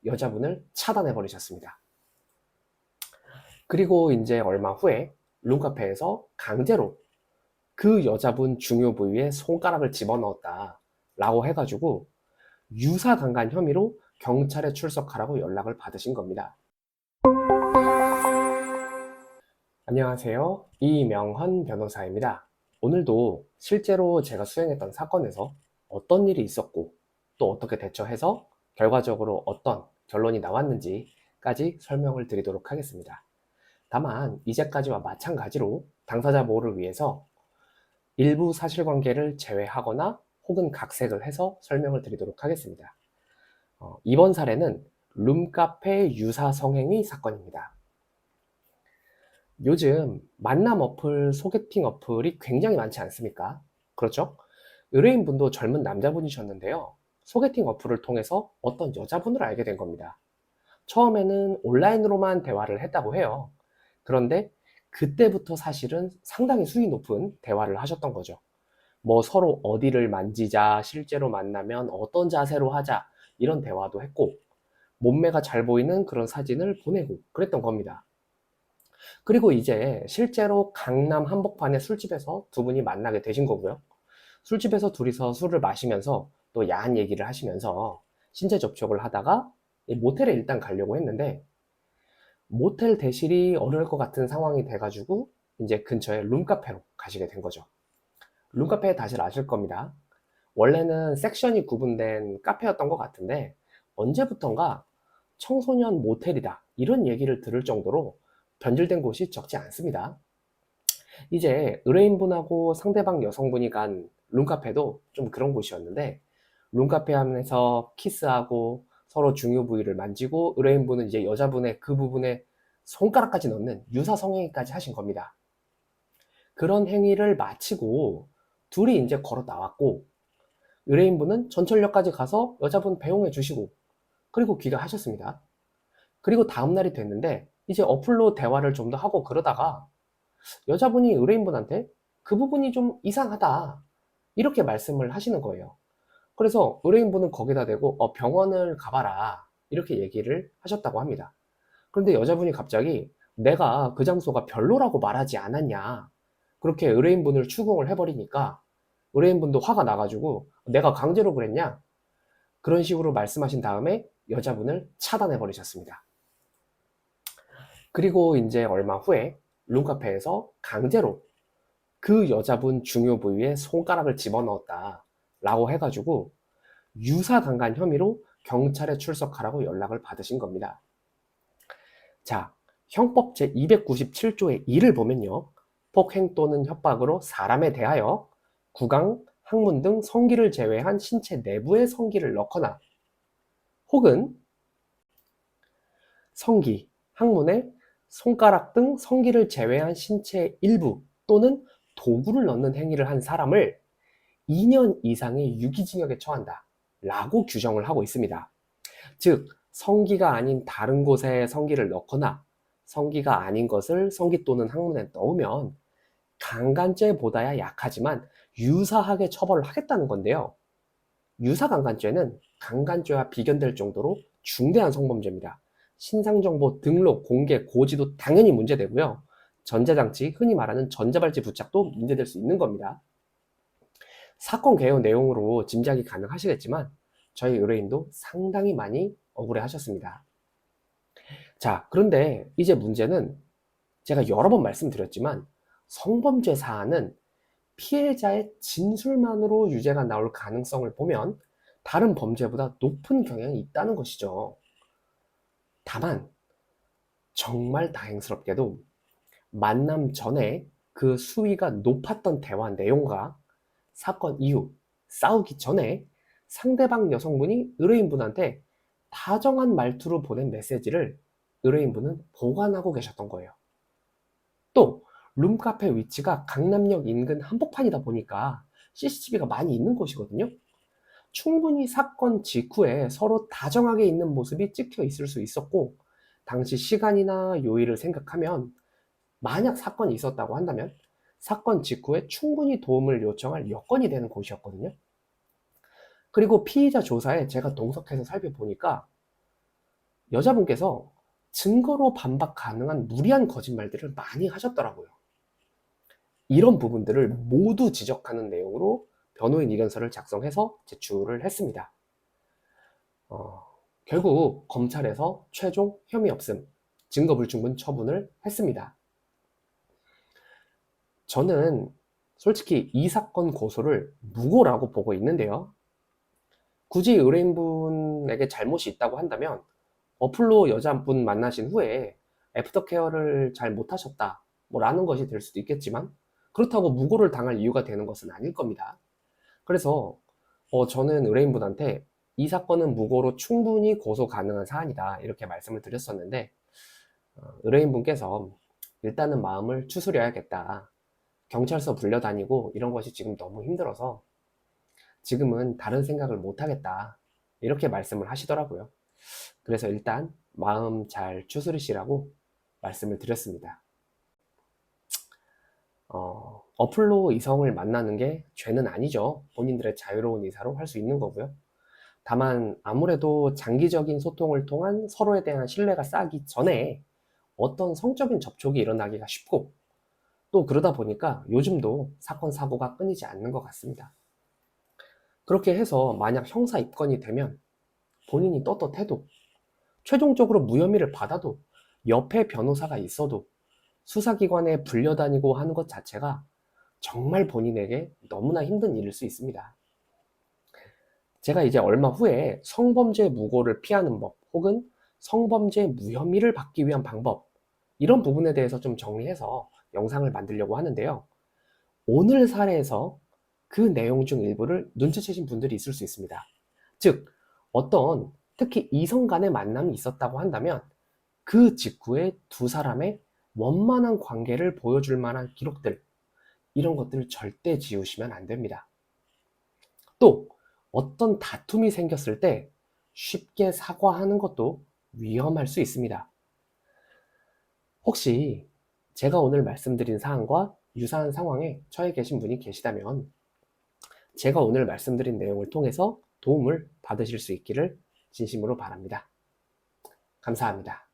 여자분을 차단해 버리셨습니다. 그리고 이제 얼마 후에 룸카페에서 강제로 그 여자분 중요 부위에 손가락을 집어넣었다 라고 해가지고 유사강간 혐의로 경찰에 출석하라고 연락을 받으신 겁니다. 안녕하세요. 이명헌 변호사입니다. 오늘도 실제로 제가 수행했던 사건에서 어떤 일이 있었고 또 어떻게 대처해서 결과적으로 어떤 결론이 나왔는지까지 설명을 드리도록 하겠습니다. 다만 이제까지와 마찬가지로 당사자 보호를 위해서 일부 사실관계를 제외하거나 혹은 각색을 해서 설명을 드리도록 하겠습니다. 이번 사례는 룸카페 유사 성행위 사건입니다. 요즘 만남 어플, 소개팅 어플이 굉장히 많지 않습니까? 그렇죠? 의뢰인분도 젊은 남자분이셨는데요. 소개팅 어플을 통해서 어떤 여자분을 알게 된 겁니다. 처음에는 온라인으로만 대화를 했다고 해요. 그런데 그때부터 사실은 상당히 수위 높은 대화를 하셨던 거죠. 뭐 서로 어디를 만지자, 실제로 만나면 어떤 자세로 하자, 이런 대화도 했고, 몸매가 잘 보이는 그런 사진을 보내고 그랬던 겁니다. 그리고 이제 실제로 강남 한복판의 술집에서 두 분이 만나게 되신 거고요. 술집에서 둘이서 술을 마시면서 또 야한 얘기를 하시면서 신체 접촉을 하다가 모텔에 일단 가려고 했는데 모텔 대실이 어려울 것 같은 상황이 돼가지고 이제 근처에 룸카페로 가시게 된 거죠. 룸카페 다시 아실 겁니다. 원래는 섹션이 구분된 카페였던 것 같은데 언제부턴가 청소년 모텔이다 이런 얘기를 들을 정도로 변질된 곳이 적지 않습니다. 이제 의뢰인분하고 상대방 여성분이 간 룸카페도 좀 그런 곳이었는데 룸카페 안에서 키스하고 서로 중요 부위를 만지고 의뢰인분은 이제 여자분의 그 부분에 손가락까지 넣는 유사 성행위까지 하신 겁니다. 그런 행위를 마치고 둘이 이제 걸어 나왔고 의뢰인분은 전철역까지 가서 여자분 배웅해 주시고 그리고 귀가하셨습니다. 그리고 다음날이 됐는데 이제 어플로 대화를 좀 더 하고 그러다가 여자분이 의뢰인분한테 그 부분이 좀 이상하다 이렇게 말씀을 하시는 거예요. 그래서 의뢰인분은 거기다 대고 병원을 가봐라 이렇게 얘기를 하셨다고 합니다. 그런데 여자분이 갑자기 내가 그 장소가 별로라고 말하지 않았냐 그렇게 의뢰인분을 추궁을 해버리니까 의뢰인분도 화가 나가지고 내가 강제로 그랬냐 그런 식으로 말씀하신 다음에 여자분을 차단해 버리셨습니다. 그리고 이제 얼마 후에 룸카페에서 강제로 그 여자분 중요 부위에 손가락을 집어넣었다 라고 해가지고 유사강간 혐의로 경찰에 출석하라고 연락을 받으신 겁니다. 자, 형법 제297조의 2를 보면요. 폭행 또는 협박으로 사람에 대하여 구강, 항문 등 성기를 제외한 신체 내부에 성기를 넣거나 혹은 성기, 항문에 손가락 등 성기를 제외한 신체 일부 또는 도구를 넣는 행위를 한 사람을 2년 이상의 유기징역에 처한다 라고 규정을 하고 있습니다. 즉 성기가 아닌 다른 곳에 성기를 넣거나 성기가 아닌 것을 성기 또는 항문에 넣으면 강간죄보다야 약하지만 유사하게 처벌을 하겠다는 건데요. 유사강간죄는 강간죄와 비견될 정도로 중대한 성범죄입니다. 신상정보 등록, 공개, 고지도 당연히 문제되고요. 전자장치, 흔히 말하는 전자발찌 부착도 문제될 수 있는 겁니다. 사건 개요 내용으로 짐작이 가능하시겠지만 저희 의뢰인도 상당히 많이 억울해 하셨습니다. 자, 그런데 이제 문제는 제가 여러 번 말씀드렸지만 성범죄 사안은 피해자의 진술만으로 유죄가 나올 가능성을 보면 다른 범죄보다 높은 경향이 있다는 것이죠. 다만 정말 다행스럽게도 만남 전에 그 수위가 높았던 대화 내용과 사건 이후 싸우기 전에 상대방 여성분이 의뢰인분한테 다정한 말투로 보낸 메시지를 의뢰인분은 보관하고 계셨던 거예요. 또 룸카페 위치가 강남역 인근 한복판이다 보니까 CCTV가 많이 있는 곳이거든요. 충분히 사건 직후에 서로 다정하게 있는 모습이 찍혀 있을 수 있었고 당시 시간이나 요일을 생각하면 만약 사건이 있었다고 한다면 사건 직후에 충분히 도움을 요청할 여건이 되는 곳이었거든요. 그리고 피의자 조사에 제가 동석해서 살펴보니까 여자분께서 증거로 반박 가능한 무리한 거짓말들을 많이 하셨더라고요. 이런 부분들을 모두 지적하는 내용으로 변호인 의견서를 작성해서 제출을 했습니다. 결국 검찰에서 최종 혐의 없음, 증거 불충분 처분을 했습니다. 저는 솔직히 이 사건 고소를 무고라고 보고 있는데요. 굳이 의뢰인분에게 잘못이 있다고 한다면 어플로 여자분 만나신 후에 애프터케어를 잘 못하셨다 라는 것이 될 수도 있겠지만, 그렇다고 무고를 당할 이유가 되는 것은 아닐 겁니다. 그래서 저는 의뢰인분한테 이 사건은 무고로 충분히 고소 가능한 사안이다 이렇게 말씀을 드렸었는데, 의뢰인분께서 일단은 마음을 추스려야겠다, 경찰서 불려다니고 이런 것이 지금 너무 힘들어서 지금은 다른 생각을 못하겠다 이렇게 말씀을 하시더라고요. 그래서 일단 마음 잘 추스리시라고 말씀을 드렸습니다. 어플로 이성을 만나는 게 죄는 아니죠. 본인들의 자유로운 의사로 할 수 있는 거고요. 다만 아무래도 장기적인 소통을 통한 서로에 대한 신뢰가 쌓이기 전에 어떤 성적인 접촉이 일어나기가 쉽고, 또 그러다 보니까 요즘도 사건 사고가 끊이지 않는 것 같습니다. 그렇게 해서 만약 형사 입건이 되면 본인이 떳떳해도, 최종적으로 무혐의를 받아도, 옆에 변호사가 있어도 수사기관에 불려다니고 하는 것 자체가 정말 본인에게 너무나 힘든 일일 수 있습니다. 제가 이제 얼마 후에 성범죄 무고를 피하는 법, 혹은 성범죄 무혐의를 받기 위한 방법, 이런 부분에 대해서 좀 정리해서 영상을 만들려고 하는데요. 오늘 사례에서 그 내용 중 일부를 눈치채신 분들이 있을 수 있습니다. 즉, 어떤 특히 이성 간의 만남이 있었다고 한다면 그 직후에 두 사람의 원만한 관계를 보여줄 만한 기록들, 이런 것들을 절대 지우시면 안 됩니다. 또 어떤 다툼이 생겼을 때 쉽게 사과하는 것도 위험할 수 있습니다. 혹시 제가 오늘 말씀드린 사항과 유사한 상황에 처해 계신 분이 계시다면 제가 오늘 말씀드린 내용을 통해서 도움을 받으실 수 있기를 진심으로 바랍니다. 감사합니다.